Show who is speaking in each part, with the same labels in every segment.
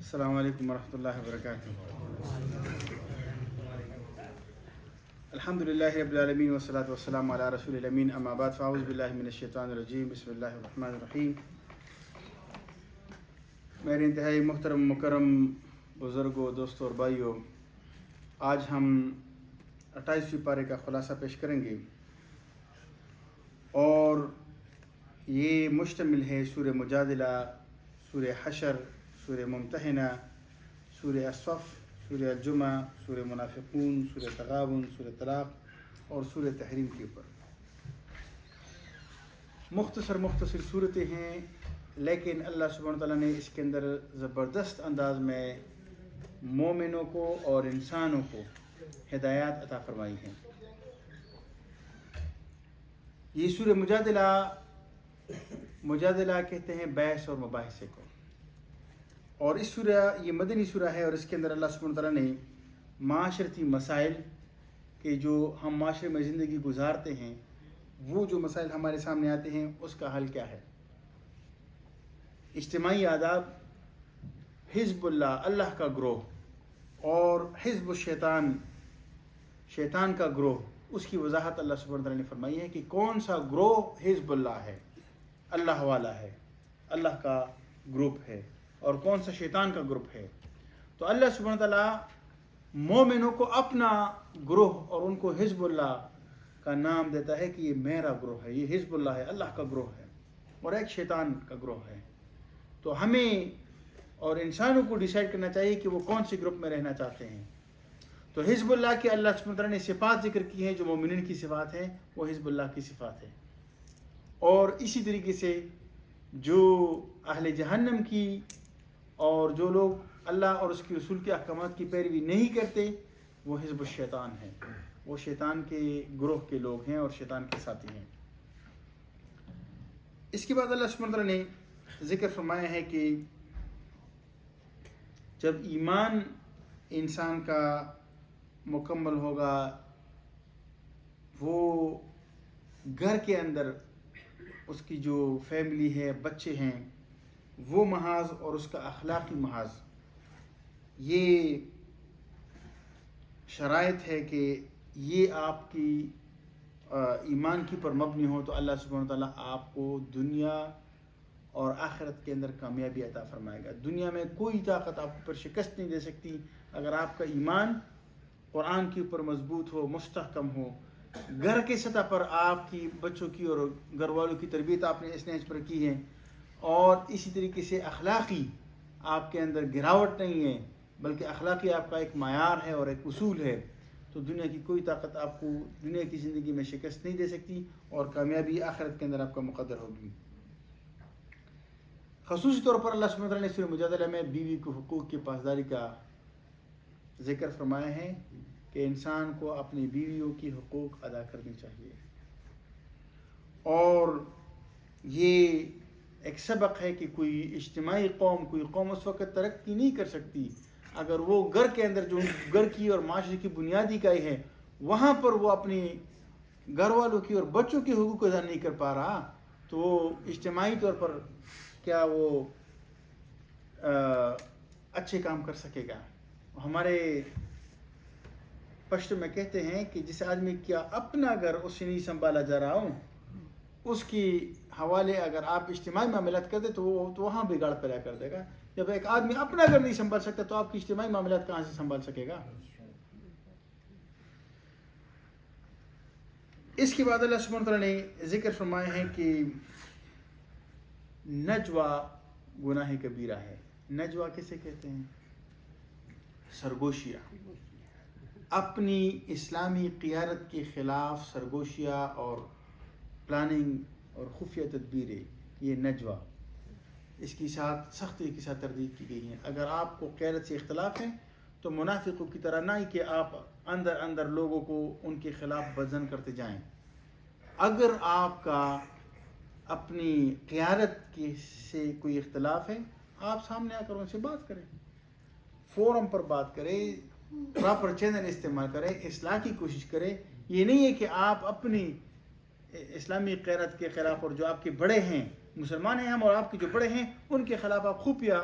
Speaker 1: السلام علیکم ورحمۃ اللہ وبرکاتہ۔ الحمد للہ رب العالمین والصلاۃ والسلام علی رسول الامین، اما بعد فاعوذ باللہ من الشیطان الرجیم، بسم اللہ الرحمن الرحیم۔ میرے انتہائی محترم مکرم بزرگوں، دوستوں اور بھائیوں، آج ہم 28ویں پارے کا خلاصہ پیش کریں گے اور یہ مشتمل ہے سورہ مجادلہ، سورہ حشر، سورہ ممتحنہ، سورہ الصف، سورہ الجمعہ، سورہ منافقون، سورہ تغابن، سورہ طلاق اور سورہ تحریم کے اوپر۔ مختصر صورتیں ہیں، لیکن اللہ سبحانہ وتعالیٰ نے اس کے اندر زبردست انداز میں مومنوں کو اور انسانوں کو ہدایات عطا فرمائی ہیں۔ یہ سورہ مجادلہ کہتے ہیں بحث اور مباحثے کو، اور اس سورہ یہ مدنی سورہ ہے، اور اس کے اندر اللہ سبحانہ وتعالیٰ نے معاشرتی مسائل کہ جو ہم معاشرے میں زندگی گزارتے ہیں، وہ جو مسائل ہمارے سامنے آتے ہیں اس کا حل کیا ہے، اجتماعی آداب، حزب اللہ کا گروہ اور حزب الشیطان، شیطان کا گروہ، اس کی وضاحت اللہ سبحانہ وتعالیٰ نے فرمائی ہے کہ کون سا گروہ حزب اللہ ہے، اللہ والا ہے، اللہ کا گروپ ہے، اور کون سا شیطان کا گروپ ہے۔ تو اللہ سبحانہ وتعالیٰ مومنوں کو اپنا گروہ اور ان کو حزب اللہ کا نام دیتا ہے کہ یہ میرا گروہ ہے، یہ حزب اللہ ہے، اللہ کا گروہ ہے، اور ایک شیطان کا گروہ ہے۔ تو ہمیں اور انسانوں کو ڈیسائیڈ کرنا چاہیے کہ وہ کون سے گروپ میں رہنا چاہتے ہیں۔ تو حزب اللہ کی اللہ سبحانہ وتعالیٰ نے صفات ذکر کی ہیں، جو مومنین کی صفات ہیں وہ حزب اللہ کی صفات ہے، اور اسی طریقے سے جو اہل جہنم کی اور جو لوگ اللہ اور اس کے رسول کے احکامات کی پیروی نہیں کرتے وہ حزب الشیطان ہیں، وہ شیطان کے گروہ کے لوگ ہیں اور شیطان کے ساتھی ہیں۔ اس کے بعد اللہ سبحانہ وتعالیٰ نے ذکر فرمایا ہے کہ جب ایمان انسان کا مکمل ہوگا، وہ گھر کے اندر اس کی جو فیملی ہے، بچے ہیں، وہ محاذ اور اس کا اخلاقی محاذ، یہ شرائط ہے کہ یہ آپ کی ایمان کی پر مبنی ہو، تو اللہ سبحانہ وتعالیٰ آپ کو دنیا اور آخرت کے اندر کامیابی عطا فرمائے گا۔ دنیا میں کوئی طاقت آپ پر شکست نہیں دے سکتی اگر آپ کا ایمان قرآن کے اوپر مضبوط ہو، مستحکم ہو، گھر کے سطح پر آپ کی بچوں کی اور گھر والوں کی تربیت آپ نے اس نیز پر کی ہے، اور اسی طریقے سے اخلاقی آپ کے اندر گراوٹ نہیں ہے، بلکہ اخلاقی آپ کا ایک معیار ہے اور ایک اصول ہے، تو دنیا کی کوئی طاقت آپ کو دنیا کی زندگی میں شکست نہیں دے سکتی، اور کامیابی آخرت کے اندر آپ کا مقدر ہوگی۔ خصوصی طور پر اللہ سبحانہ وتعالیٰ نے سورہ مجادلہ میں بیوی کے حقوق کی پاسداری کا ذکر فرمایا ہے کہ انسان کو اپنی بیویوں کی حقوق ادا کرنی چاہیے، اور یہ ایک سبق ہے کہ کوئی اجتماعی قوم اس وقت ترقی نہیں کر سکتی اگر وہ گھر کے اندر جو گھر کی اور معاشرے کی بنیادی اکائی ہے وہاں پر وہ اپنی گھر والوں کی اور بچوں کے حقوق ادا نہیں کر پا رہا، تو وہ اجتماعی طور پر کیا وہ اچھے کام کر سکے گا۔ ہمارے پشتو میں کہتے ہیں کہ جس آدمی کا اپنا گھر اس سے نہیں سنبھالا جا رہا ہوں، اس کی حوالے اگر آپ اجتماعی معاملات کر دیں تو وہ وہاں بگاڑ پیدا کر دے گا۔ جب ایک آدمی اپنا گھر نہیں سنبھال سکتا تو آپ کی اجتماعی معاملات کہاں سے سنبھال سکے گا۔ اس کے بعد اللہ سبحانہ وتعالیٰ نے ذکر فرمایا ہے کہ نجوہ گناہ کبیرہ ہے۔ نجوہ کسے کہتے ہیں؟ سرگوشیاں، اپنی اسلامی قیادت کے خلاف سرگوشیاں اور پلاننگ اور خفیہ تدبیریں، یہ نجوہ، اس کی ساتھ سختی کے ساتھ تردید کی گئی ہیں۔ اگر آپ کو قیادت سے اختلاف ہے تو منافقوں کی طرح نہ ہی کہ آپ اندر لوگوں کو ان کے خلاف بدظن کرتے جائیں۔ اگر آپ کا اپنی قیادت سے کوئی اختلاف ہے، آپ سامنے آ کر ان سے بات کریں، فورم پر بات کریں، پراپر چینل استعمال کریں، اصلاح کی کوشش کریں۔ یہ نہیں ہے کہ آپ اپنی اسلامی قیادت کے خلاف اور جو آپ کے بڑے ہیں، مسلمان ہیں ہم اور آپ کے جو بڑے ہیں ان کے خلاف آپ خفیہ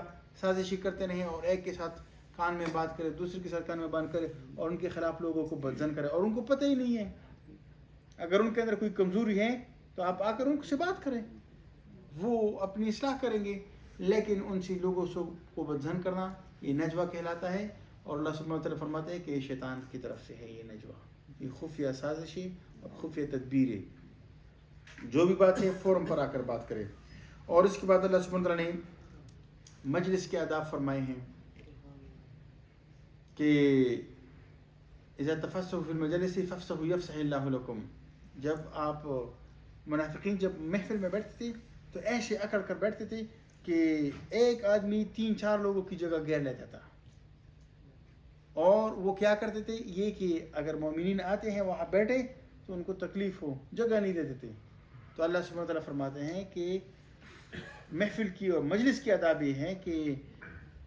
Speaker 1: سازشی کرتے رہیں اور ایک کے ساتھ کان میں بات کرے، دوسرے کے ساتھ کان میں بات کرے اور ان کے خلاف لوگوں کو بدزن کرے اور ان کو پتہ ہی نہیں ہے. اگر ان کے اندر کوئی کمزوری ہے تو آپ آ کر ان سے بات کریں، وہ اپنی اصلاح کریں گے. لیکن ان سے لوگوں کو بدزن کرنا یہ نجوہ کہلاتا ہے، اور اللہ سبحانہ وتعالیٰ فرماتے ہیں کہ یہ شیطان کی طرف سے ہے. یہ نجوہ، یہ خفیہ سازشی اور خفیہ تدبیر ہے. جو بھی بات ہے فوراً پر آ کر بات کرے. اور اس کے بعد اللہ سبحانہ وتعالیٰ نے مجلس کے آداب فرمائے ہیں کہ اذا تفسحوا فی المجلس فافسحوا یفسح اللہ لکم. جب آپ منافقین جب محفل میں بیٹھتے تھے تو ایسے اکڑ کر بیٹھتے تھے کہ ایک آدمی 3-4 لوگوں کی جگہ گھیر لیتا تھا. اور وہ کیا کرتے تھے یہ کہ اگر مومنین آتے ہیں وہاں بیٹھے تو ان کو تکلیف ہو، جگہ نہیں دیتے تھے. تو اللہ سبحانہ وتعالیٰ فرماتے ہیں کہ محفل کی اور مجلس کی آداب یہ ہیں کہ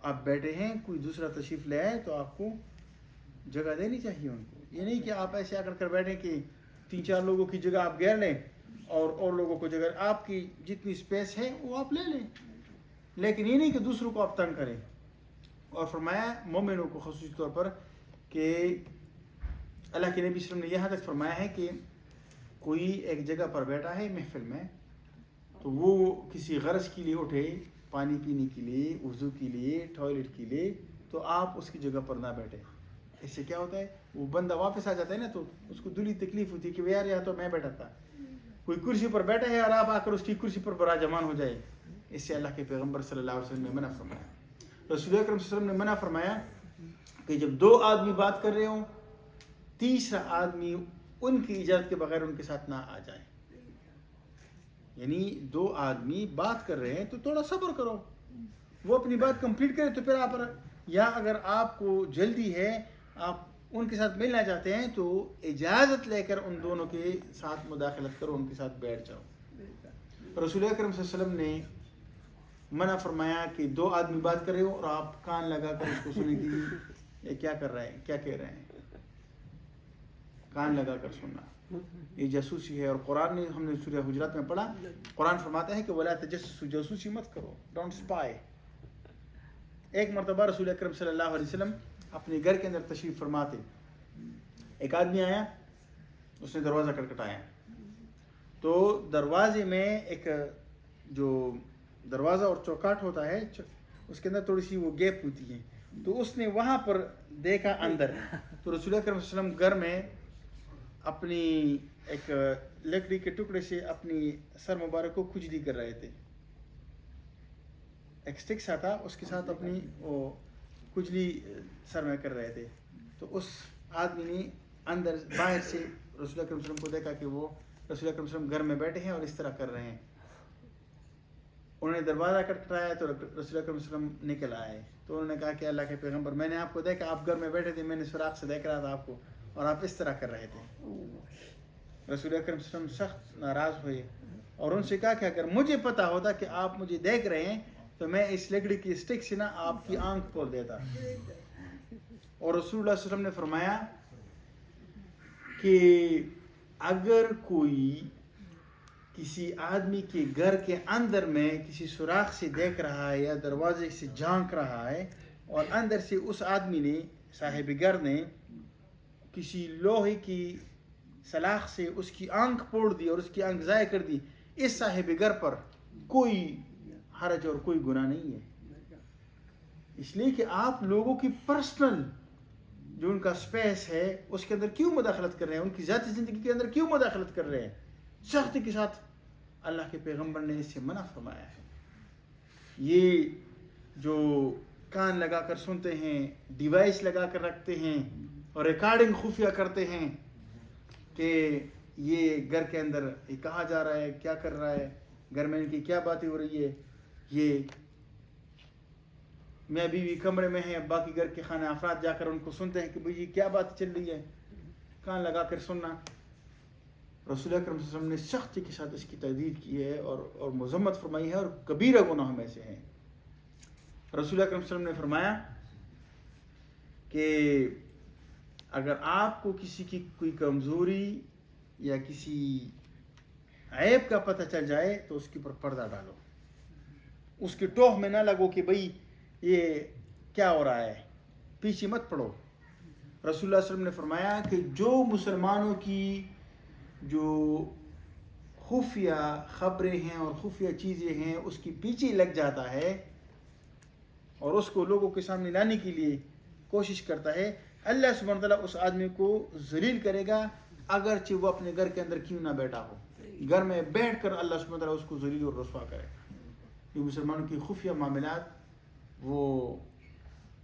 Speaker 1: آپ بیٹھے ہیں، کوئی دوسرا تشریف لے آئے تو آپ کو جگہ دینی چاہیے ان کو. یہ نہیں کہ آپ ایسے آ کر بیٹھیں کہ 3-4 لوگوں کی جگہ آپ گھیر لیں اور لوگوں کو جگہ، آپ کی جتنی اسپیس ہے وہ آپ لے لیں، لیکن یہ نہیں کہ دوسروں کو آپ تنگ کریں. اور فرمایا مومنوں کو خصوصی طور پر کہ اللہ کے نبی صلی اللہ علیہ وسلم نے یہاں تک فرمایا ہے کہ کوئی ایک جگہ پر بیٹھا ہے محفل میں تو وہ کسی غرض کے لیے اٹھے، پانی پینے کے لیے، وضو کے لیے، ٹوائلٹ کے لیے، تو آپ اس کی جگہ پر نہ بیٹھیں. اس سے کیا ہوتا ہے وہ بندہ واپس آ جاتا ہے نا تو اس کو دلی تکلیف ہوتی ہے کہ یار یہاں تو میں بیٹھا تھا. کوئی کرسی پر بیٹھا ہے اور آپ آ کر اس کی کرسی پر براجمان ہو جائے. اس سے اللہ کے پیغمبر صلی اللہ علیہ وسلم نے منع فرمایا. رسول اکرم صلی اللہ علیہ وسلم نے منع فرمایا کہ جب 2 آدمی بات کر رہے ہوں، تیسرا آدمی ان کی اجازت کے بغیر ان کے ساتھ نہ آ جائے. یعنی 2 آدمی بات کر رہے ہیں تو تھوڑا صبر کرو، وہ اپنی بات کمپلیٹ کرے تو پھر آپ، یا اگر آپ کو جلدی ہے آپ ان کے ساتھ ملنا چاہتے ہیں تو اجازت لے کر ان دونوں کے ساتھ مداخلت کرو، ان کے ساتھ بیٹھ جاؤ. رسول اکرم صلی اللہ علیہ وسلم نے منع فرمایا کہ 2 آدمی بات کر رہے ہو اور آپ کان لگا کر اس کو سنیں کہ یہ کیا کر رہے ہیں، کیا کہہ رہے ہیں. کان لگا کر سننا یہ جاسوسی ہے. اور قرآن نے، ہم نے سورہ حجرات میں پڑھا، قرآن فرماتا ہے کہ وَلَا تَجَسُّسُوا، جاسوسی مت کرو، ڈونٹ اسپائی. ایک مرتبہ رسول اکرم صلی اللہ علیہ وسلم اپنے گھر کے اندر تشریف فرماتے، ایک آدمی آیا، اس نے دروازہ کھٹکھٹایا تو دروازے میں ایک جو دروازہ اور چوکاٹ ہوتا ہے اس کے اندر تھوڑی سی وہ گیپ ہوتی ہے، تو اس نے وہاں پر دیکھا اندر. تو رسول اکرم صلی اللہ علیہ وسلم گھر میں اپنی ایک لکڑی کے ٹکڑے سے اپنی سر مبارک کو کھجلی کر رہے تھے. ایک سٹک سا تھا، اس کے ساتھ اپنی وہ کھجلی سر میں کر رہے تھے. تو اس آدمی نے اندر باہر سے رسول اکرم صلی اللہ علیہ وسلم کو دیکھا کہ وہ رسول اکرم صلی اللہ علیہ وسلم گھر میں بیٹھے ہیں اور اس طرح کر رہے ہیں. انہوں نے دروازہ کھٹکھٹایا تو رسول اکرم صلی اللہ علیہ وسلم نکل آئے. تو انہوں نے کہا کہ اللہ کے پیغمبر، میں نے آپ کو دیکھا، آپ گھر میں بیٹھے تھے، میں نے سراغ سے دیکھ رہا تھا آپ کو اور آپ اس طرح کر رہے تھے. رسول اکرم صلی اللہ علیہ وسلم سخت ناراض ہوئے اور ان سے کہا کہ اگر مجھے پتا ہوتا کہ آپ مجھے دیکھ رہے ہیں تو میں اس لکڑی کی اسٹک سے نا آپ کی آنکھ کھول دیتا. اور رسول اللہ صلی اللہ علیہ وسلم نے فرمایا کہ اگر کوئی کسی آدمی کے گھر کے اندر میں کسی سوراخ سے دیکھ رہا ہے یا دروازے سے جھانک رہا ہے اور اندر سے اس آدمی نے، صاحب گھر نے، کسی لوہے کی سلاخ سے اس کی آنکھ پھوڑ دی اور اس کی آنکھ ضائع کر دی، اس صاحب گھر پر کوئی حرج اور کوئی گناہ نہیں ہے. اس لیے کہ آپ لوگوں کی پرسنل جو ان کا سپیس ہے اس کے اندر کیوں مداخلت کر رہے ہیں، ان کی ذاتی زندگی کے اندر کیوں مداخلت کر رہے ہیں. سختی کے ساتھ اللہ کے پیغمبر نے اس سے منع فرمایا ہے. یہ جو کان لگا کر سنتے ہیں، ڈیوائس لگا کر رکھتے ہیں اور ریکارڈنگ خفیہ کرتے ہیں کہ یہ گھر کے اندر یہ کہا جا رہا ہے، کیا کر رہا ہے، گھر میں ان کی کیا باتیں ہو رہی ہے، یہ میں بیوی کمرے میں ہیں، باقی گھر کے خانہ افراد جا کر ان کو سنتے ہیں کہ بھئی یہ کیا بات چل رہی ہے. کان لگا کر سننا. رسول اکرم صلی اللہ علیہ وسلم نے سختی کے ساتھ اس کی تردید کی ہے اور مذمت فرمائی ہے اور کبیرہ گناہوں میں سے ہیں. رسول اکرم صلی اللہ علیہ وسلم نے فرمایا کہ اگر آپ کو کسی کی کوئی کمزوری یا کسی عیب کا پتہ چل جائے تو اس کے اوپر پردہ ڈالو، اس کے ٹوہ میں نہ لگو کہ بھئی یہ کیا ہو رہا ہے، پیچھے مت پڑو۔ رسول اللہ صلی اللہ علیہ وسلم نے فرمایا کہ جو مسلمانوں کی جو خفیہ خبریں ہیں اور خفیہ چیزیں ہیں اس کی پیچھے لگ جاتا ہے اور اس کو لوگوں کے سامنے لانے کے لیے کوشش کرتا ہے، اللہ سبحانہ وتعالیٰ اس آدمی کو ذلیل کرے گا، اگرچہ وہ اپنے گھر کے اندر کیوں نہ بیٹھا ہو، گھر میں بیٹھ کر اللہ سبحانہ وتعالیٰ اس کو ذلیل اور رسوا کرے گا۔ یہ مسلمانوں کی خفیہ معاملات وہ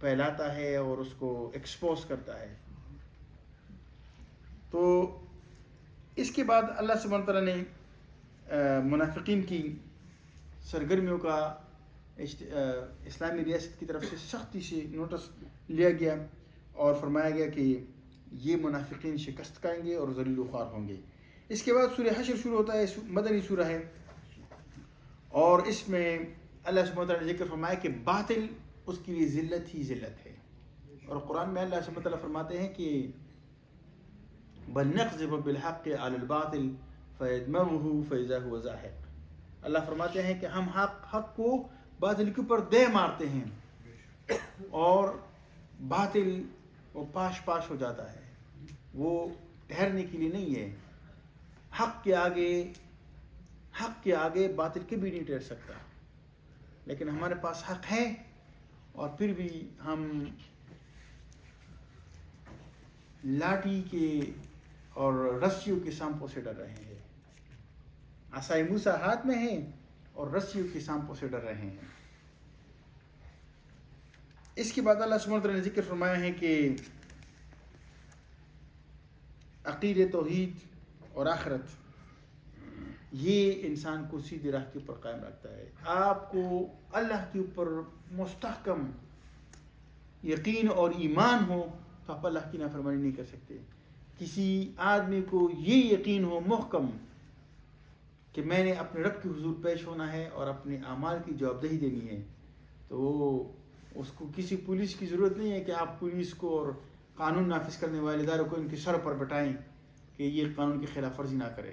Speaker 1: پھیلاتا ہے اور اس کو ایکسپوز کرتا ہے۔ تو اس کے بعد اللہ سبحانہ وتعالیٰ نے منافقین کی سرگرمیوں کا اسلامی ریاست کی طرف سے سختی سے نوٹس لیا گیا اور فرمایا گیا کہ یہ منافقین شکست کھائیں گے اور ذلیل و خوار ہوں گے۔ اس کے بعد سورہ حشر شروع ہوتا ہے، مدنی سورہ ہے، اور اس میں اللہ سبحانہ وتعالیٰ نے ذکر فرمایا کہ باطل اس کے لیے ذلت ہی ذلت ہے، اور قرآن میں اللہ سبحانہ وتعالیٰ فرماتے ہیں کہ بل نقذف بالحق علی الباطل فیدمغه فاذا هو زاهق۔ اللہ فرماتے ہیں کہ ہم حق کو باطل کے اوپر دے مارتے ہیں اور باطل وہ پاش پاش ہو جاتا ہے، وہ ٹھہرنے کے لیے نہیں ہے۔ حق کے آگے باطل کبھی نہیں ٹھہر سکتا، لیکن ہمارے پاس حق ہے اور پھر بھی ہم لاٹھی کے اور رسیوں کے سانپوں سے ڈر رہے ہیں، عصای موسیٰ ہاتھ میں ہے اور رسیوں کے سانپوں سے ڈر رہے ہیں۔ اس کے بعد اللہ سبحانہ وتعالیٰ نے ذکر فرمایا ہے کہ عقیدہ توحید اور آخرت یہ انسان کو سیدھی راہ کے اوپر قائم رکھتا ہے۔ آپ کو اللہ کے اوپر مستحکم یقین اور ایمان ہو تو آپ اللہ کی نافرمانی نہیں کر سکتے۔ کسی آدمی کو یہ یقین ہو محکم کہ میں نے اپنے رب کے حضور پیش ہونا ہے اور اپنے اعمال کی جوابدہی دینی ہے، تو اس کو کسی پولیس کی ضرورت نہیں ہے کہ آپ پولیس کو اور قانون نافذ کرنے والے اداروں کو ان کے سر پر بٹائیں کہ یہ قانون کی خلاف ورزی نہ کرے۔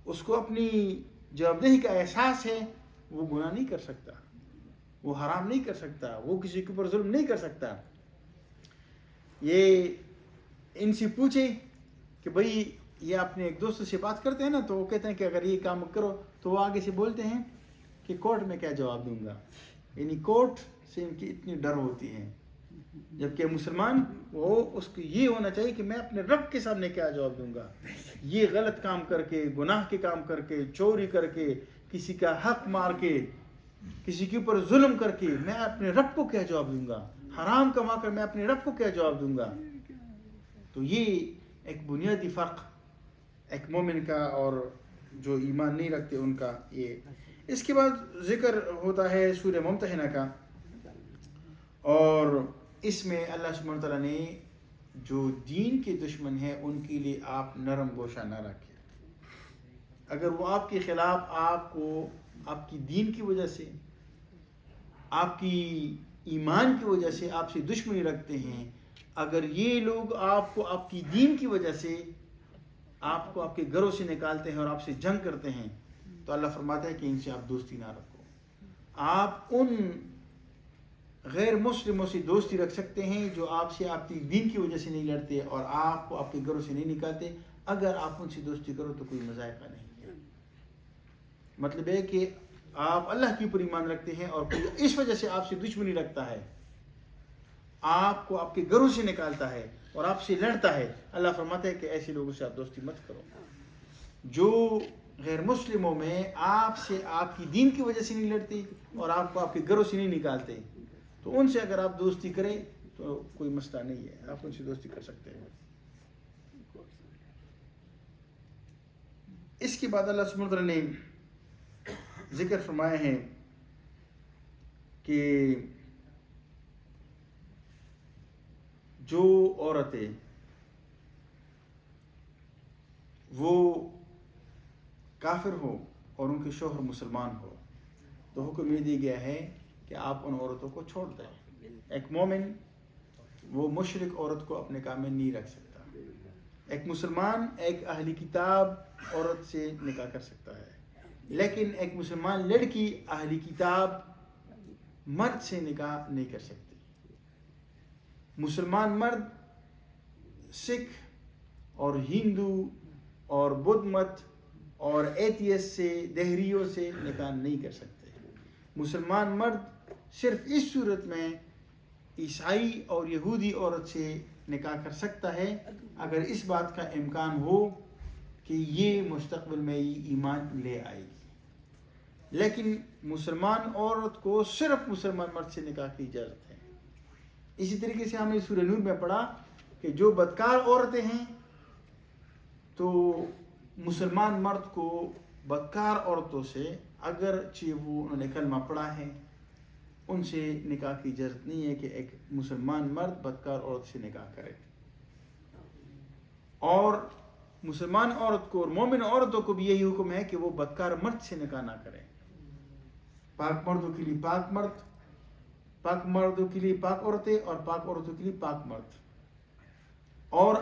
Speaker 1: اس کو اپنی جوابدہی کا احساس ہے، وہ گناہ نہیں کر سکتا، وہ حرام نہیں کر سکتا، وہ کسی کے اوپر ظلم نہیں کر سکتا۔ یہ ان سے پوچھے کہ بھئی یہ اپنے ایک دوست سے بات کرتے ہیں نا، تو وہ کہتے ہیں کہ اگر یہ کام کرو، تو وہ آگے سے بولتے ہیں کہ کورٹ میں کیا جواب دوں گا، یعنی کورٹ سے ان کی اتنی ڈر ہوتی ہے۔ جبکہ مسلمان وہ اس کو یہ ہونا چاہیے کہ میں اپنے رب کے سامنے کیا جواب دوں گا، یہ غلط کام کر کے، گناہ کے کام کر کے، چوری کر کے، کسی کا حق مار کے، کسی کے اوپر ظلم کر کے میں اپنے رب کو کیا جواب دوں گا، حرام کما کر میں اپنے رب کو کیا جواب دوں گا۔ تو یہ ایک بنیادی فرق ایک مومن کا اور جو ایمان نہیں رکھتے ان کا یہ۔ اس کے بعد ذکر ہوتا ہے سورہ ممتحنہ کا، اور اس میں اللہ سبحانہ تعالیٰ نے جو دین کے دشمن ہیں ان کے لیے آپ نرم گوشہ نہ رکھیں۔ اگر وہ آپ کے خلاف آپ کو آپ کی دین کی وجہ سے، آپ کی ایمان کی وجہ سے آپ سے دشمنی رکھتے ہیں، اگر یہ لوگ آپ کو آپ کی دین کی وجہ سے آپ کو آپ کے گھروں سے نکالتے ہیں اور آپ سے جنگ کرتے ہیں، تو اللہ فرماتا ہے کہ ان سے آپ دوستی نہ رکھو۔ آپ ان غیر مسلموں سے دوستی رکھ سکتے ہیں جو آپ سے آپ کی دین کی وجہ سے نہیں لڑتے اور آپ کو آپ کے گھروں سے نہیں نکالتے، اگر آپ ان سے دوستی کرو تو کوئی مذائقہ نہیں ہے۔ مطلب ہے کہ آپ اللہ کے اوپر ایمان رکھتے ہیں اور کوئی اس وجہ سے آپ سے دشمنی رکھتا ہے، آپ کو آپ کے گھروں سے نکالتا ہے اور آپ سے لڑتا ہے، اللہ فرماتا ہے کہ ایسے لوگوں سے آپ دوستی مت کرو۔ جو غیر مسلموں میں آپ سے آپ کی دین کی وجہ سے نہیں لڑتے اور آپ کو آپ کے گھروں سے نہیں نکالتے، تو ان سے اگر آپ دوستی کریں تو کوئی مسئلہ نہیں ہے، آپ ان سے دوستی کر سکتے ہیں۔ اس کے بعد اللہ سبحانہ وتعالیٰ نے ذکر فرمایا ہے کہ جو عورتیں وہ کافر ہو اور ان کے شوہر مسلمان ہو تو حکم یہ دیا گیا ہے کہ آپ ان عورتوں کو چھوڑ دیں۔ ایک مومن وہ مشرک عورت کو اپنے کام میں نہیں رکھ سکتا، ایک مسلمان ایک اہلی کتاب عورت سے نکاح کر سکتا ہے، لیکن ایک مسلمان لڑکی اہلی کتاب مرد سے نکاح نہیں کر سکتی. مسلمان مرد سکھ اور ہندو اور بدھ مت اور ایتھیس سے دہریوں سے نکاح نہیں کر سکتے. مسلمان مرد صرف اس صورت میں عیسائی اور یہودی عورت سے نکاح کر سکتا ہے اگر اس بات کا امکان ہو کہ یہ مستقبل میں ایمان لے آئے گی. لیکن مسلمان عورت کو صرف مسلمان مرد سے نکاح کی اجازت ہے. اسی طریقے سے ہم نے سورہ نور میں پڑھا کہ جو بدکار عورتیں ہیں تو مسلمان مرد کو بدکار عورتوں سے اگرچہ وہ انہوں نے کلمہ پڑھا ہے ان سے نکاح کی اجازت نہیں ہے کہ ایک مسلمان مرد بدکار عورت سے نکاح کرے. اور مسلمان عورت کو اور مومن عورتوں کو بھی یہی حکم ہے کہ وہ بدکار مرد سے نکاح نہ کریں. پاک مردوں کے لیے پاک مرد، پاک مردوں کے لیے پاک عورتیں اور پاک عورتوں کے لیے پاک مرد. اور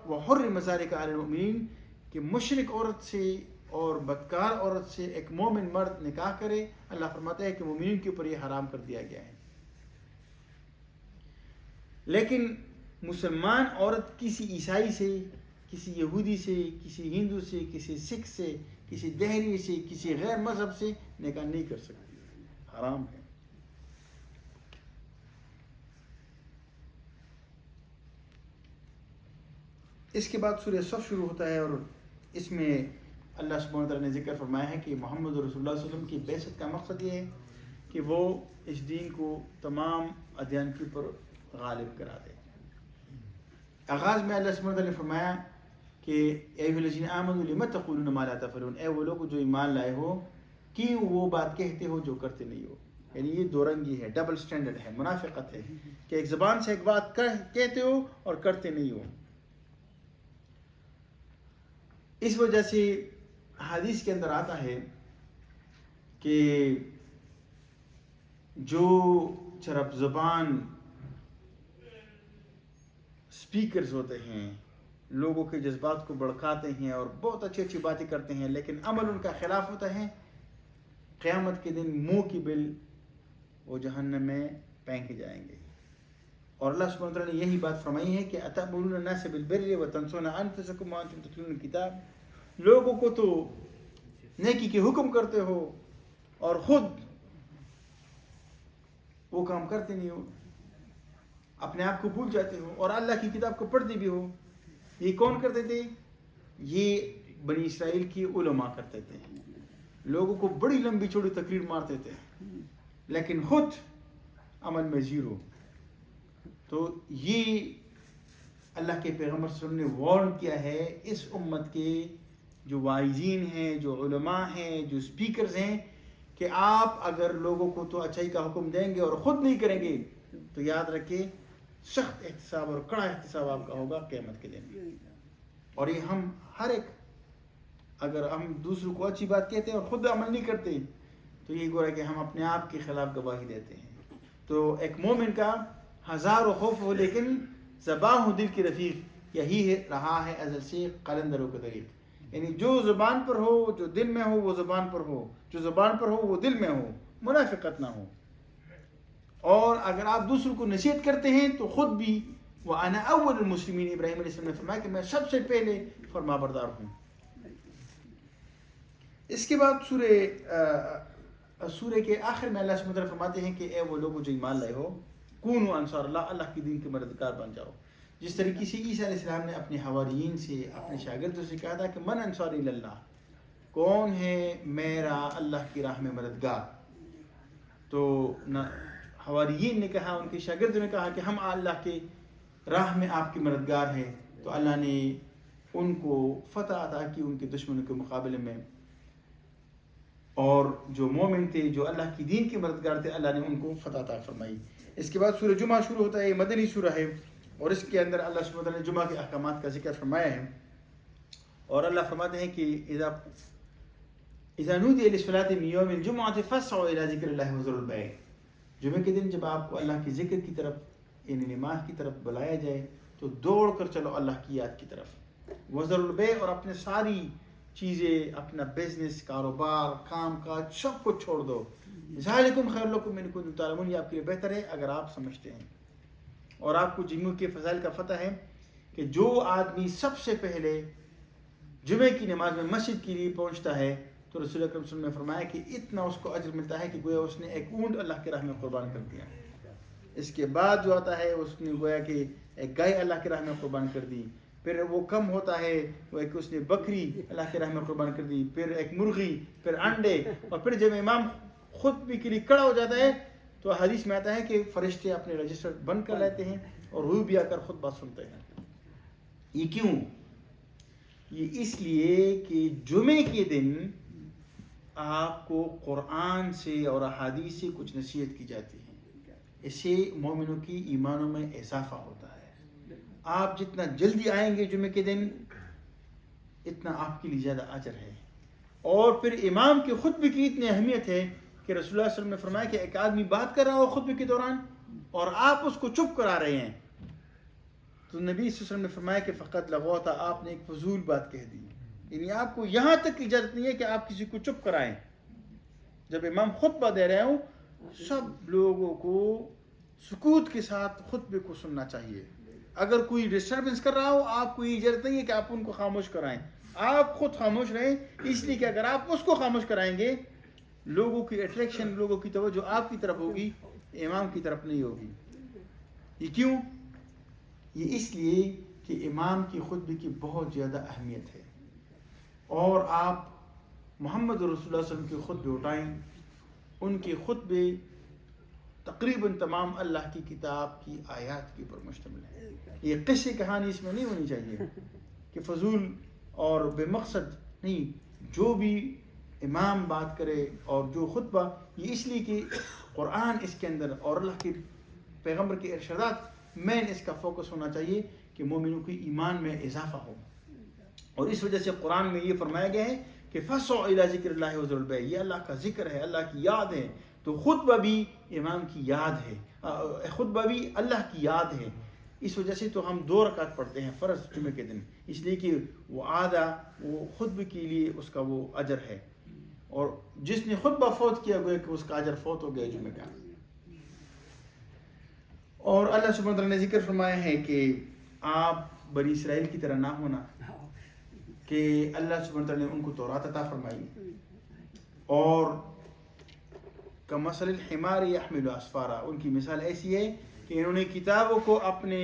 Speaker 1: وحرم ذالک علی المؤمنین کہ مشرک عورت سے اور بدکار عورت سے ایک مومن مرد نکاح کرے. اللہ فرماتا ہے کہ مومنین کے اوپر یہ حرام کر دیا گیا ہے. لیکن مسلمان عورت کسی عیسائی سے، کسی یہودی سے، کسی ہندو سے، کسی سکھ سے، کسی دہری سے، کسی غیر مذہب سے نکاح نہیں کر سکتی، حرام ہے. اس کے بعد سورہ صف شروع ہوتا ہے اور اس میں اللہ سبحانہ وتعالیٰ نے ذکر فرمایا ہے کہ محمد رسول اللہ صلی اللہ علیہ وسلم کی بعثت کا مقصد یہ ہے کہ وہ اس دین کو تمام ادیان کے اوپر غالب کرا دے. آغاز میں اللہ سبحانہ وتعالیٰ نے فرمایا کہ ایھا الذین آمنوا لم تقولون ما لا تفعلون، اے وہ لوگ جو ایمان لائے ہو کیوں وہ بات کہتے ہو جو کرتے نہیں ہو. یعنی یہ دو رنگی ہے، ڈبل سٹینڈرڈ ہے، منافقت ہے کہ ایک زبان سے ایک بات کہتے ہو اور کرتے نہیں ہو. اس وجہ سے حدیث کے اندر آتا ہے کہ جو چرب زبان سپیکرز ہوتے ہیں لوگوں کے جذبات کو بڑکاتے ہیں اور بہت اچھی اچھی باتیں کرتے ہیں لیکن عمل ان کا خلاف ہوتا ہے، قیامت کے دن منہ کی بل وہ جہنم میں پھینکے جائیں گے. اور اللہ سبحانہ وتعالیٰ نے یہی بات فرمائی ہے کہ اتأمرون الناس بالبر وتنسون انفسکم وانتم تتلون الکتاب، لوگوں کو تو نیکی کے حکم کرتے ہو اور خود وہ کام کرتے نہیں ہو، اپنے آپ کو بھول جاتے ہو اور اللہ کی کتاب کو پڑھتے بھی ہو. یہ کون کرتے تھے؟ یہ بنی اسرائیل کی علماء کرتے تھے. لوگوں کو بڑی لمبی چوڑی تقریر مارتے تھے لیکن خود عمل میں زیرو. تو یہ اللہ کے پیغمبر صلی اللہ علیہ وسلم نے وارن کیا ہے اس امت کے جو واعظین ہیں، جو علماء ہیں، جو سپیکرز ہیں کہ آپ اگر لوگوں کو تو اچھائی کا حکم دیں گے اور خود نہیں کریں گے تو یاد رکھیں سخت احتساب اور کڑا احتساب آپ کا ہوگا قیامت کے دن. اور یہ ہم ہر ایک، اگر ہم دوسروں کو اچھی بات کہتے ہیں اور خود عمل نہیں کرتے تو یہ گویا کہ ہم اپنے آپ کے خلاف گواہی دیتے ہیں. تو ایک مومن کا ہزاروں خوف ہو لیکن زبان ہو دل کی رفیق، یہی ہے رہا ہے ازل سے قلندروں کا طریق. یعنی جو زبان پر ہو، جو دل میں ہو وہ زبان پر ہو، جو زبان پر ہو وہ دل میں ہو، منافقت نہ ہو. اور اگر آپ دوسروں کو نصیحت کرتے ہیں تو خود بھی وَأَنَا أَوَّلُ الْمُسْلِمِينَ، ابراہیم علیہ السلام نے فرمایا کہ میں سب سے پہلے فرما بردار ہوں. اس کے بعد سورہ کے آخر میں اللہ سبحانہ وتعالیٰ فرماتے ہیں کہ اے وہ لوگ جو ایمان لائے ہو کونوا انصار اللہ، اللہ کی دین کے مددگار بن جاؤ. جس طریقے سے عیسیٰ علیہ السلام نے اپنے حواریین سے، اپنے شاگردوں سے کہا تھا کہ من انصاری اللہ، کون ہے میرا اللہ کی راہ میں مددگار. تو حواریین نے کہا، ان کے شاگردوں نے کہا کہ ہم اللہ کے راہ میں آپ کی مددگار ہیں. تو اللہ نے ان کو فتح عطا کی ان کے دشمنوں کے مقابلے میں، اور جو مومن تھے، جو اللہ کی دین کے مددگار تھے، اللہ نے ان کو فتح عطا فرمائی. اس کے بعد سورہ جمعہ شروع ہوتا ہے. یہ مدنی سورہ ہے اور اس کے اندر اللہ سبحانہ وتعالیٰ نے جمعہ کے احکامات کا ذکر فرمایا ہے. اور اللہ فرماتے ہیں کہ اذا نودی للصلاۃ من یوم الجمعۃ فاسعوا الی ذکر اللہ وذروا البیع، جمعے کے دن جب آپ کو اللہ کے ذکر کی طرف، یعنی نماز کی طرف بلایا جائے تو دوڑ کر چلو اللہ کی یاد کی طرف. وذروا البیع، اور اپنے ساری چیزیں، اپنا بزنس، کاروبار، کام کاج سب کو چھوڑ دو. ذالکم خیر لکم ان کنتم تعلمون، یہ آپ کے لیے بہتر ہے اگر آپ سمجھتے ہیں۔ اور آپ کو جمعہ کے فضائل کا پتہ ہے کہ جو آدمی سب سے پہلے جمعے کی نماز میں مسجد کے لیے پہنچتا ہے تو رسول اکرم صلی اللہ علیہ وسلم نے فرمایا کہ اتنا اس کو اجر ملتا ہے کہ گویا اس نے ایک اونٹ اللہ کی راہ میں قربان کر دیا۔ اس کے بعد جو آتا ہے اس نے گویا کہ ایک گائے اللہ کی راہ میں قربان کر دی، پھر وہ کم ہوتا ہے وہ ایک اس نے بکری اللہ کی راہ میں قربان کر دی، پھر ایک مرغی، پھر انڈے، اور پھر جب امام خطبے کے لیے کھڑا ہو جاتا ہے تو حدیث میں آتا ہے کہ فرشتے اپنے رجسٹر بند کر لیتے ہیں اور روح بھی آ کر خطبہ سنتے ہیں۔ یہ کیوں؟ یہ اس لیے کہ جمعے کے دن آپ کو قرآن سے اور احادیث سے کچھ نصیحت کی جاتی ہے، اس سے مومنوں کی ایمانوں میں اضافہ ہوتا ہے۔ آپ جتنا جلدی آئیں گے جمعے کے دن اتنا آپ کے لیے زیادہ اجر ہے۔ اور پھر امام کے خطبے کی اتنی اہمیت ہے کہ رسول اللہ صلی اللہ علیہ وسلم نے فرمایا کہ ایک آدمی بات کر رہا ہو خطبے کے دوران اور آپ اس کو چپ کرا رہے ہیں تو نبی صلی اللہ علیہ وسلم نے فرمایا کہ فقط لغوتا، آپ نے ایک فضول بات کہہ دی۔ یعنی آپ کو یہاں تک اجازت نہیں ہے کہ آپ کسی کو چپ کرائیں۔ جب امام خطبہ دے رہے ہوں سب لوگوں کو سکوت کے ساتھ خطبے کو سننا چاہیے۔ اگر کوئی ڈسٹربنس کر رہا ہو آپ کو یہ اجازت نہیں ہے کہ آپ ان کو خاموش کرائیں، آپ خود خاموش رہیں، اس لیے کہ اگر آپ اس کو خاموش کرائیں گے لوگوں کی اٹریکشن، لوگوں کی توجہ آپ کی طرف ہوگی، امام کی طرف نہیں ہوگی۔ یہ کیوں؟ یہ اس لیے کہ امام کی خطبے کی بہت زیادہ اہمیت ہے، اور آپ محمد رسول اللہ صلی اللہ علیہ وسلم کے خطبے اٹھائیں، ان کے خطبے تقریباً تمام اللہ کی کتاب کی آیات کے اوپر مشتمل ہے۔ یہ قصے کہانی اس میں نہیں ہونی چاہیے کہ فضول اور بے مقصد نہیں، جو بھی امام بات کرے اور جو خطبہ، یہ اس لیے کہ قرآن اس کے اندر اور اللہ کے پیغمبر کے ارشادات مین اس کا فوکس ہونا چاہیے کہ مومنوں کی ایمان میں اضافہ ہو۔ اور اس وجہ سے قرآن میں یہ فرمایا گیا ہے کہ فَاسْعُوا إِلَىٰ ذِكْرِ اللَّهِ وَذَرُوا الْبَيْعَ، یہ اللہ کا ذکر ہے، اللہ کی یاد ہے، تو خطبہ بھی امام کی یاد ہے، خطبہ بھی اللہ کی یاد ہے۔ اس وجہ سے تو ہم 2 رکعت پڑھتے ہیں فرض جمعے کے دن، اس لیے کہ وہ آدھا وہ خطبے کے لیے اس کا وہ اجر ہے، اور جس نے خطبہ فوت کیا گیا کہ اس کا اجر فوت ہو گیا جمعے کا۔ اور اللہ سبحانہ وتعالیٰ نے ذکر فرمایا ہے کہ آپ بنی اسرائیل کی طرح نہ ہونا، کہ اللہ سبحانہ وتعالیٰ نے ان کو تورات عطا فرمائی، اور کمثل الحمار یحمل اسفارا، ان کی مثال ایسی ہے کہ انہوں نے کتابوں کو اپنے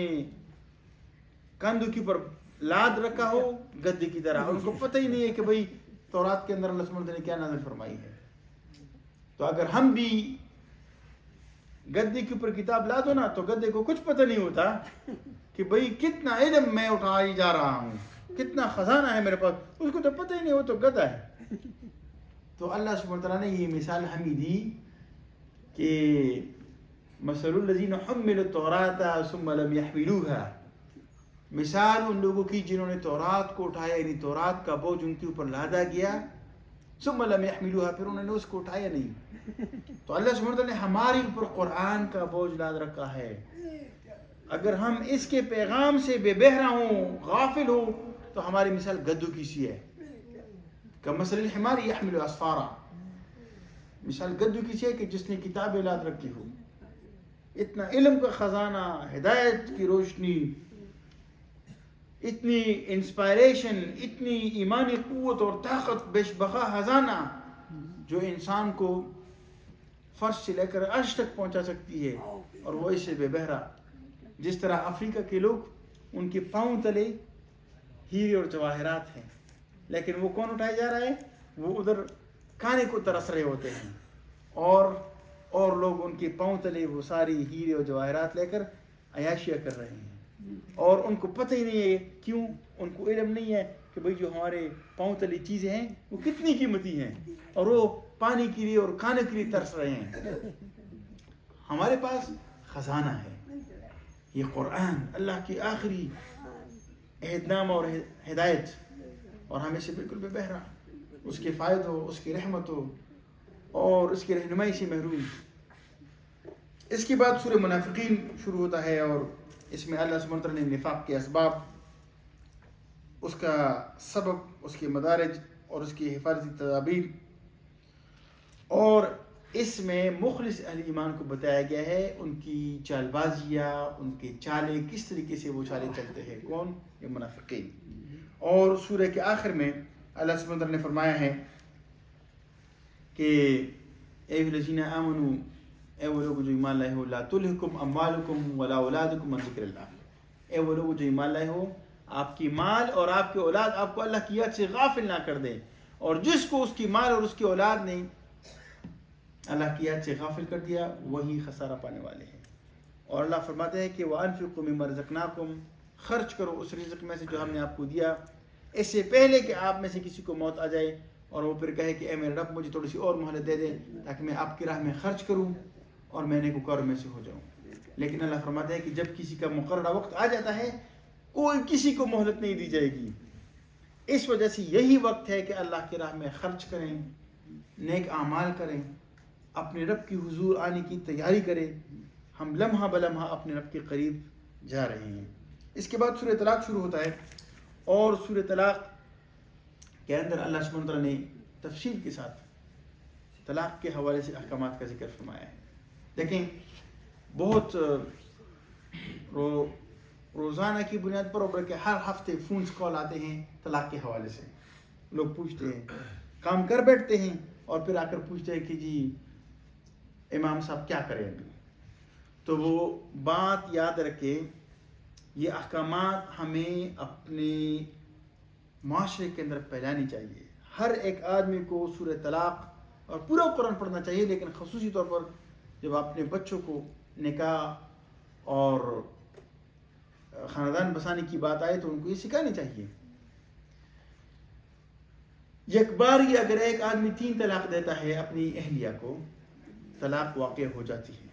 Speaker 1: کندھوں کے اوپر لاد رکھا ہو گدے کی طرح، ان کو پتہ ہی نہیں ہے کہ بھئی تورات کے اندر اللہ سبحانہ وتعالیٰ نے کیا نازل فرمائی ہے۔ تو اگر ہم بھی گدے کے اوپر کتاب لا دو نا تو گدے کو کچھ پتہ نہیں ہوتا کہ بھئی کتنا علم میں اٹھائی جا رہا ہوں، کتنا خزانہ ہے میرے پاس، اس کو تو پتہ ہی نہیں، وہ تو گدھا ہے۔ تو اللہ سبحانہ وتعالیٰ نے یہ مثال ہمیں دی کہ مثل الذین حملوا التوراة ثم لم يحملوها، مثال ان لوگوں کی جنہوں نے تورات کو اٹھایا، یعنی تورات کا بوجھ ان کے اوپر لادا گیا، ثم لم يحملوها، پھر انہوں نے اس کو اٹھایا نہیں۔ تو اللہ سبحانہ وتعالیٰ نے ہمارے اوپر قرآن کا بوجھ لاد رکھا ہے، اگر ہم اس کے پیغام سے بے بہرا ہوں، غافل ہوں، تو ہماری مثال گدھوں کی سی ہے۔ کمثل الحمار یحمل اسفارا، مثال گدھوں کی سی ہے کہ جس نے کتابیں لاد رکھی ہو۔ اتنا علم کا خزانہ، ہدایت کی روشنی، اتنی انسپائریشن، اتنی ایمانی قوت اور طاقت، بیش بقا خزانہ جو انسان کو فرش سے لے کر عرش تک پہنچا سکتی ہے، اور وہ اسے بے بہرا۔ جس طرح افریقہ کے لوگ ان کے پاؤں تلے ہیرے اور جواہرات ہیں، لیکن وہ کون اٹھائے جا رہا ہے؟ وہ ادھر کھانے کو ترس رہے ہوتے ہیں، اور لوگ ان کے پاؤں تلے وہ ساری ہیرے اور جواہرات لے کر عیاشیاں کر رہے ہیں، اور ان کو پتہ ہی نہیں ہے، کیوں؟ ان کو علم نہیں ہے کہ بھئی جو ہمارے پاؤں تلے چیزیں ہیں وہ کتنی قیمتی ہیں، اور وہ پانی کے لیے اور کھانے کے لیے ترس رہے ہیں۔ ہمارے پاس خزانہ ہے، یہ قرآن، اللہ کی آخری عہد نامہ اور ہدایت، اور ہمیں سے بالکل بے بہرا، اس کے فائد ہو، اس کی رحمت ہو، اور اس کی رہنمائی سے محروم۔ اس کے بعد سورہ منافقین شروع ہوتا ہے، اور اس میں اللہ سبحانہ وتعالیٰ نے نفاق کے اسباب، اس کا سبب، اس کے مدارج اور اس کی حفاظتی تدابیر، اور اس میں مخلص اہل ایمان کو بتایا گیا ہے ان کی چال بازیاں، ان کے چالیں کس طریقے سے وہ چالیں چلتے ہیں. کون؟ یہ منافقین. اور سورہ کے آخر میں اللہ سبحانہ وتعالیٰ نے فرمایا ہے کہ اے الذین آمنوا، اے وہ لوگ جو ایمان لائے ہو، لا تلہکم اموالکم ولا اولادکم عن ذکر اللہ، اے وہ لوگ جو ایمان لائے ہو، آپ کی مال اور آپ کے اولاد آپ کو اللہ کی یاد سے غافل نہ کر دیں. اور جس کو اس کی مال اور اس کی اولاد نے اللہ کی یاد سے غافل کر دیا وہی خسارہ پانے والے ہیں. اور اللہ فرماتے ہیں کہ وَأَنفِقُوا مِمَّا رَزَقْنَاكُمْ، خرچ کرو اس رزق میں سے جو ہم نے آپ کو دیا، اس سے پہلے کہ آپ میں سے کسی کو موت آ جائے اور وہ پھر کہے کہ اے میرے رب مجھے تھوڑی سی اور مہلت دے دے تاکہ میں آپ کی راہ میں خرچ کروں اور میں نیکوکاروں میں سے ہو جاؤں. لیکن اللہ فرماتا ہے کہ جب کسی کا مقررہ وقت آ جاتا ہے کوئی کسی کو مہلت نہیں دی جائے گی. اس وجہ سے یہی وقت ہے کہ اللہ کی راہ میں خرچ کریں، نیک اعمال کریں، اپنے رب کی حضور آنے کی تیاری کریں. ہم لمحہ بلمحہ اپنے رب کے قریب جا رہے ہیں. اس کے بعد سورہ طلاق شروع ہوتا ہے اور سورہ طلاق کے اندر اللہ سبحانہ وتعالیٰ نے تفصیل کے ساتھ طلاق کے حوالے سے احکامات کا ذکر فرمایا ہے. دیکھیں بہت روزانہ کی بنیاد پر اور بلکہ ہر ہفتے فونز کال آتے ہیں طلاق کے حوالے سے. لوگ پوچھتے ہیں، کام کر بیٹھتے ہیں اور پھر آ کر پوچھتے ہیں کہ جی امام صاحب کیا کریں ابھی. تو وہ بات یاد رکھیں، یہ احکامات ہمیں اپنے معاشرے کے اندر پھیلانی چاہیے. ہر ایک آدمی کو سورہ طلاق اور پورا قرآن پڑھنا چاہیے، لیکن خصوصی طور پر جب اپنے بچوں کو نکاح اور خاندان بسانے کی بات آئے تو ان کو یہ سکھانی چاہیے. یک بار ہی اگر ایک آدمی 3 طلاق دیتا ہے اپنی اہلیہ کو، طلاق واقع ہو جاتی ہے.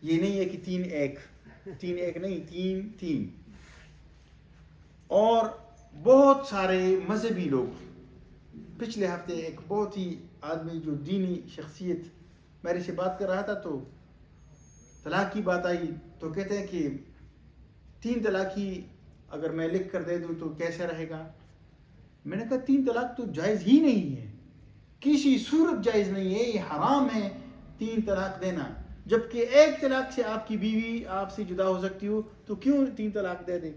Speaker 1: یہ نہیں ہے کہ 3 1 نہیں، 3. اور بہت سارے مذہبی لوگ، پچھلے ہفتے ایک بہت ہی آدمی جو دینی شخصیت میرے سے بات کر رہا تھا تو طلاق کی بات آئی تو کہتے ہیں کہ 3 طلاق ہی اگر میں لکھ کر دے دوں تو کیسے رہے گا. میں نے کہا 3 طلاق تو جائز ہی نہیں ہے، کسی صورت جائز نہیں ہے، یہ حرام ہے 3 طلاق دینا. جبکہ 1 طلاق سے آپ کی بیوی آپ سے جدا ہو سکتی ہو تو کیوں 3 طلاق دے دیں.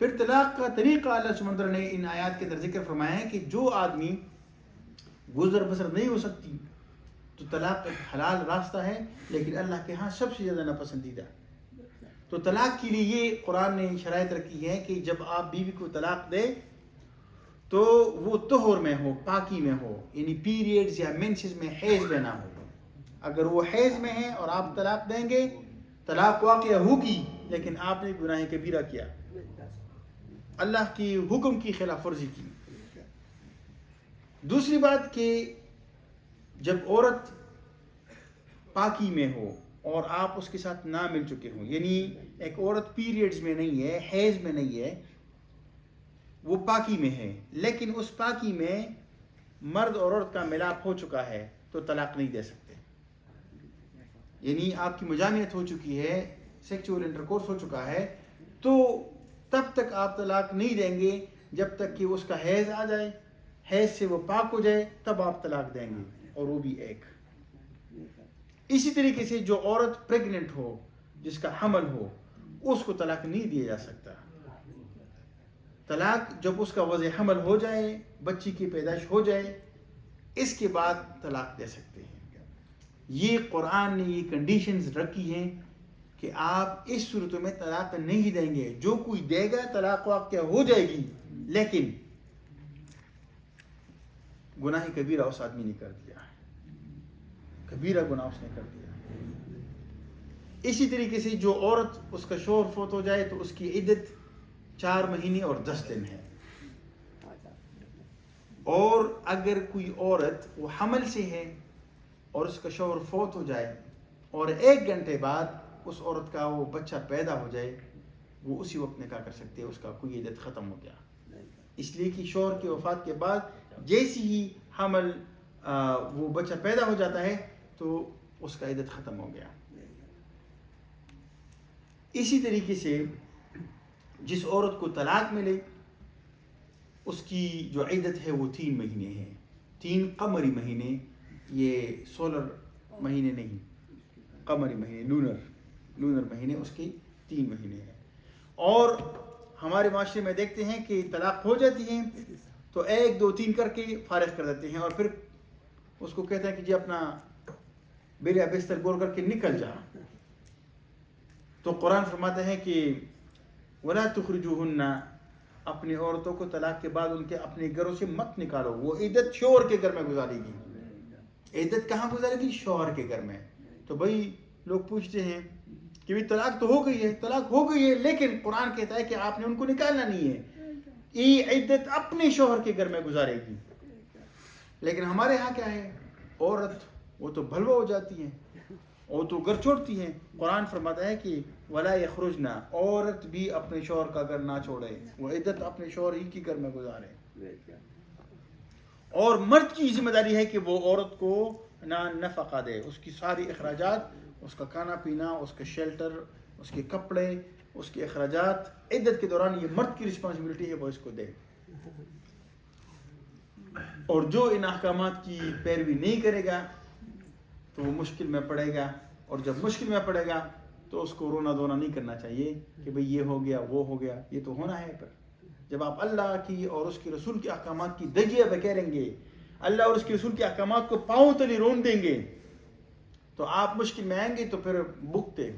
Speaker 1: پھر طلاق کا طریقہ اللہ سبحانہ وتعالیٰ نے ان آیات کے اندر ذکر فرمایا ہے کہ جو آدمی گزر بسر نہیں ہو سکتی تو طلاق ایک حلال راستہ ہے، لیکن اللہ کے ہاں سب سے زیادہ ناپسندیدہ. تو طلاق کے لیے یہ قرآن نے شرائط رکھی ہے کہ جب آپ بیوی کو طلاق دے تو وہ طہر میں ہو، پاکی میں ہو، یعنی پیریڈز یا مینسز میں، حیض میں نہ ہو. اگر وہ حیض میں ہیں اور آپ طلاق دیں گے، طلاق واقع ہوگی لیکن آپ نے گناہ کبیرہ کیا، اللہ کی حکم کی خلاف ورزی کی. دوسری بات کہ جب عورت پاکی میں ہو اور آپ اس کے ساتھ نہ مل چکے ہوں، یعنی ایک عورت پیریڈز میں نہیں ہے، حیض میں نہیں ہے، وہ پاکی میں ہے، لیکن اس پاکی میں مرد اور عورت کا ملاپ ہو چکا ہے تو طلاق نہیں دے سکتے. یعنی آپ کی مجامعت ہو چکی ہے، سیکچول انٹرکورس ہو چکا ہے، تو تب تک آپ طلاق نہیں دیں گے جب تک کہ اس کا حیض آ جائے، حیض سے وہ پاک ہو جائے تب آپ طلاق دیں گے، اور وہ بھی ایک. اسی طریقے سے جو عورت پریگننٹ ہو، جس کا حمل ہو، اس کو طلاق نہیں دیا جا سکتا. طلاق جب اس کا وضع حمل ہو جائے، بچی کی پیدائش ہو جائے، اس کے بعد طلاق دے سکتے ہیں. یہ قرآن نے یہ کنڈیشنز رکھی ہیں کہ آپ اس صورتوں میں طلاق نہیں دیں گے. جو کوئی دے گا طلاق واقع ہو جائے گی، لیکن گناہ کبیرہ اس آدمی نے کر دیا، کبیرہ گناہ اس نے کر دیا. اسی طریقے سے جو عورت، اس کا شوہر فوت ہو جائے تو اس کی عدت 4 مہینے اور 10 دن ہے. اور اگر کوئی عورت وہ حمل سے ہے اور اس کا شوہر فوت ہو جائے اور 1 گھنٹے بعد اس عورت کا وہ بچہ پیدا ہو جائے، وہ اسی وقت نکاح کر سکتے ہیں، اس کا کوئی عدت ختم ہو گیا. اس لیے کہ شوہر کی وفات کے بعد جیسی ہی حمل وہ بچہ پیدا ہو جاتا ہے تو اس کا عدت ختم ہو گیا. اسی طریقے سے جس عورت کو طلاق ملے اس کی جو عدت ہے وہ 3 مہینے ہے، 3 قمری مہینے، یہ سولر مہینے نہیں، قمری مہینے، لونر مہینے اس کے 3 مہینے ہیں. اور ہمارے معاشرے میں دیکھتے ہیں کہ طلاق ہو جاتی ہیں تو 1 2 3 کر کے فارغ کر دیتے ہیں، اور پھر اس کو کہتے ہیں کہ جی اپنا بیڑیا بستر گول کر کے نکل جا. تو قرآن فرماتا ہے کہ وَلَا تُخْرِجُوهُنَّ، اپنی عورتوں کو طلاق کے بعد ان کے اپنے گھروں سے مت نکالو. وہ عدت شوہر کے گھر میں گزارے گی. عدت کہاں گزارے گی؟ شوہر کے گھر میں. تو بھائی لوگ پوچھتے ہیں کہ بھی طلاق تو ہو گئی ہے، طلاق ہو گئی ہے، لیکن قرآن کہتا ہے کہ آپ نے ان کو نکالنا نہیں ہے. یہ عدت اپنے شوہر کے گھر میں گزارے گی. لیکن ہمارے ہاں کیا ہے؟ عورت وہ تو بھلوا ہو جاتی ہیں، وہ تو گھر چھوڑتی ہیں. قرآن فرماتا ہے کہ ولا یخرجن، عورت بھی اپنے شوہر کا گھر نہ چھوڑے، وہ عدت اپنے شوہر ہی کے گھر میں گزارے. اور مرد کی ذمہ داری ہے کہ وہ عورت کو نفقہ دے، اس کی ساری اخراجات، اس کا کھانا پینا، اس کا شیلٹر، اس کے کپڑے، اس کے اخراجات عدت کے دوران یہ مرد کی رسپانسبلٹی ہے، وہ اس کو دے. اور جو ان احکامات کی پیروی نہیں کرے گا تو وہ مشکل میں پڑے گا. اور جب مشکل میں پڑے گا تو اس کو رونا دھونا نہیں کرنا چاہیے کہ بھئی یہ ہو گیا وہ ہو گیا. یہ تو ہونا ہے. پر جب آپ اللہ کی اور اس کے رسول کے احکامات کی دجیہ بکیریں گے، اللہ اور اس کے رسول کے احکامات کو پاؤں تلے رون دیں گے، تو آپ مشکل میں آئیں گے تو پھر بکتے.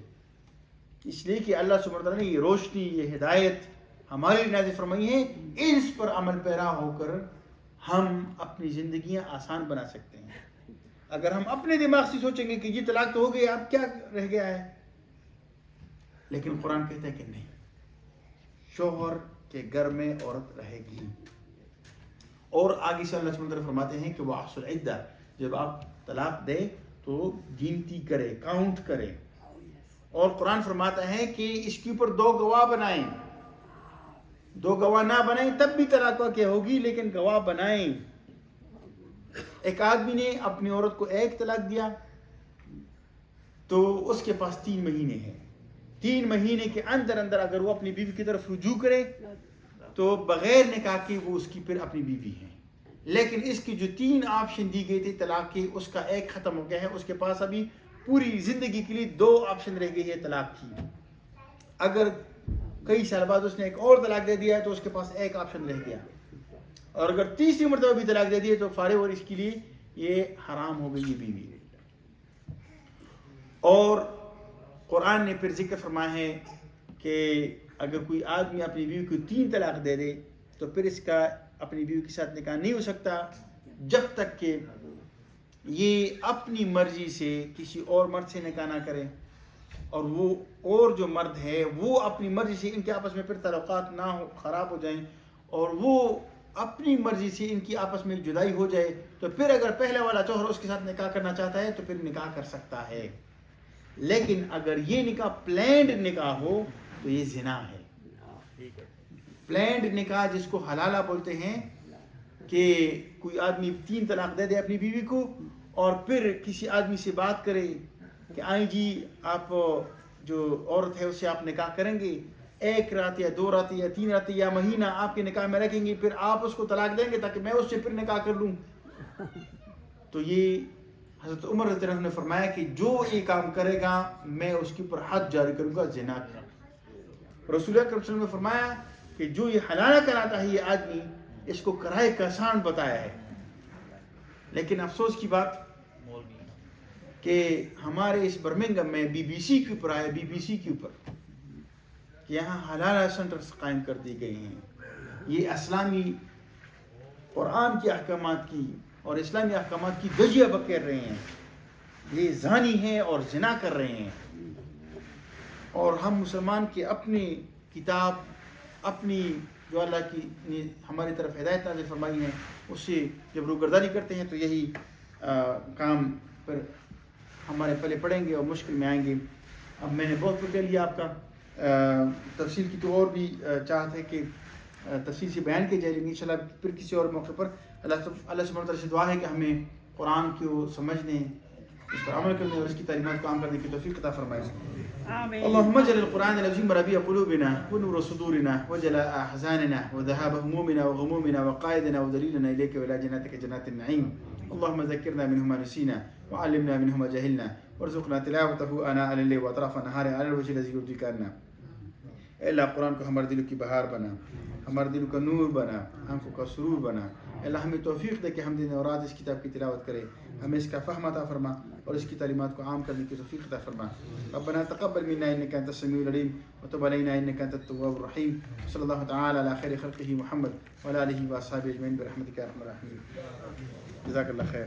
Speaker 1: اس لیے کہ اللہ سبحانہ وتعالیٰ نے یہ روشنی، یہ ہدایت ہمارے لیے نازل فرمائی ہے. اس پر عمل پیرا ہو کر ہم اپنی زندگیاں آسان بنا سکتے ہیں. اگر ہم اپنے دماغ سے سوچیں گے کہ یہ طلاق تو ہو گئی، اب کیا رہ گیا ہے، لیکن قرآن کہتا ہے کہ نہیں، شوہر کے گھر میں عورت رہے گی. اور آگے سے اللہ سبحانہ وتعالیٰ فرماتے ہیں کہ وَأَحْصُوا الْعِدَّةَ، جب آپ طلاق دے تو گنتی کرے، کاؤنٹ کرے. اور قرآن فرماتا ہے کہ اس کے اوپر 2 گواہ بنائیں. 2 گواہ نہ بنائیں تب بھی طلاق واقع ہوگی، لیکن گواہ بنائیں. ایک آدمی نے اپنی عورت کو 1 طلاق دیا تو اس کے پاس 3 مہینے ہیں. 3 مہینے کے اندر اگر وہ اپنی بیوی کی طرف رجوع کرے تو بغیر نکاح کے وہ اس کی پھر اپنی بیوی ہے. لیکن اس کی جو 3 آپشن دی گئی تھی طلاق کی، اس کا 1 ختم ہو گیا ہے. اس کے پاس ابھی پوری زندگی کے لیے 2 آپشن رہ گئی ہے طلاق کی. اگر کئی سال بعد اس نے ایک اور طلاق دے دیا ہے تو اس کے پاس 1 آپشن رہ گیا. اور اگر تیسری مرتبہ بھی طلاق دے دی تو فارغ، اور اس کے لیے یہ حرام ہو گئی یہ بیوی. اور قرآن نے پھر ذکر فرمایا ہے کہ اگر کوئی آدمی اپنی بیوی کو 3 طلاق دے دے تو پھر اس کا اپنی بیوی کے ساتھ نکاح نہیں ہو سکتا جب تک کہ یہ اپنی مرضی سے کسی اور مرد سے نکاح نہ کرے، اور وہ اور جو مرد ہے وہ اپنی مرضی سے، ان کے آپس میں پھر تعلقات نہ ہو، خراب ہو جائیں، اور وہ اپنی مرضی سے ان کی آپس میں جدائی ہو جائے، تو پھر اگر پہلا والا شوہر اس کے ساتھ نکاح کرنا چاہتا ہے تو پھر نکاح کر سکتا ہے. لیکن اگر یہ نکاح پلینڈ نکاح ہو تو یہ زنا ہے. پلینڈ نکاح جس کو حلالہ بولتے ہیں، کہ کوئی آدمی 3 طلاق دے دے اپنی بیوی کو اور پھر کسی آدمی سے بات کرے کہ آئیں جی آپ جو عورت ہے اس سے آپ نکاح کریں گے، 1 رات یا 2 رات یا 3 رات یا مہینہ آپ کے نکاح میں رکھیں گے، پھر آپ اس کو طلاق دیں گے تاکہ میں اس سے پھر نکاح کر لوں. تو یہ حضرت عمر رضی اللہ عنہ نے فرمایا کہ جو یہ کام کرے گا میں اس کے اوپر حد جاری کروں گا، زنا کا. رسول اللہ صلی اللہ علیہ وسلم نے فرمایا کہ جو یہ حلالہ کراتا ہے یہ آدمی، اس کو کرائے کا آسان بتایا ہے. لیکن افسوس کی بات کہ ہمارے اس برمنگم میں BBC کے اوپر آیا، BBC کے اوپر کہ یہاں حلالہ سینٹرز قائم کر دی گئی ہیں. یہ اسلامی قرآن کے احکامات کی اور اسلامی احکامات کی دجیہ بکیر رہے ہیں. یہ زانی ہیں اور زنا کر رہے ہیں. اور ہم مسلمان کے اپنی کتاب، اپنی جو اللہ کی ہماری طرف ہدایت نازل فرمائی ہے، اس سے جب روگردانی کرتے ہیں تو یہی کام پر ہمارے پلے پڑیں گے اور مشکل میں آئیں گے. اب میں نے بہت وقت لیا آپ کا، تفصیل کی تو اور بھی چاہت ہے کہ تفصیل سے بیان کی جائے، لیکن انشاءاللہ پھر کسی اور موقع پر اللہ سبحانہ وتعالیٰ سے دعا ہے کہ ہمیں قرآن کو سمجھنے، اس پر عمل کرنے اور اس کی تعلیمات کو عام کرنے کی توفیق عطا فرمائے. اللهم اجعل القرآن العظيم ربيع قلوبنا ونور صدورنا وجلاء أحزاننا وذهاب همومنا وغمومنا وقائدنا ودليلنا إليك وإلى جناتك جنات النعيم. اللهم ذكرنا منه ما نسينا وعلمنا منه ما جهلنا وارزقنا تلاوته آناء الليل وأطراف النهار على الوجه الذي يرضيك عنا. اے اللہ قرآن کو ہمارے دلوں کی بہار بنا، ہمارے دلوں کا نور بنا، آنکھوں کا سرور بنا. اے اللہ ہمیں توفیق دے کہ ہم دن اور رات اس کتاب کی تلاوت کریں، ہمیں اس کا فہم عطا فرما اور اس کی تعلیمات کو عام کرنے کی توفیق عطا فرما. ربنا تقبل منا انك انت السميع العليم وتب علينا انك انت التواب الرحيم. صلی اللہ تعالی علی خیر خلقه محمد وعلى آله واصحابه اجمعین برحمتك يا ارحم الراحمین. جزاک اللہ خیر.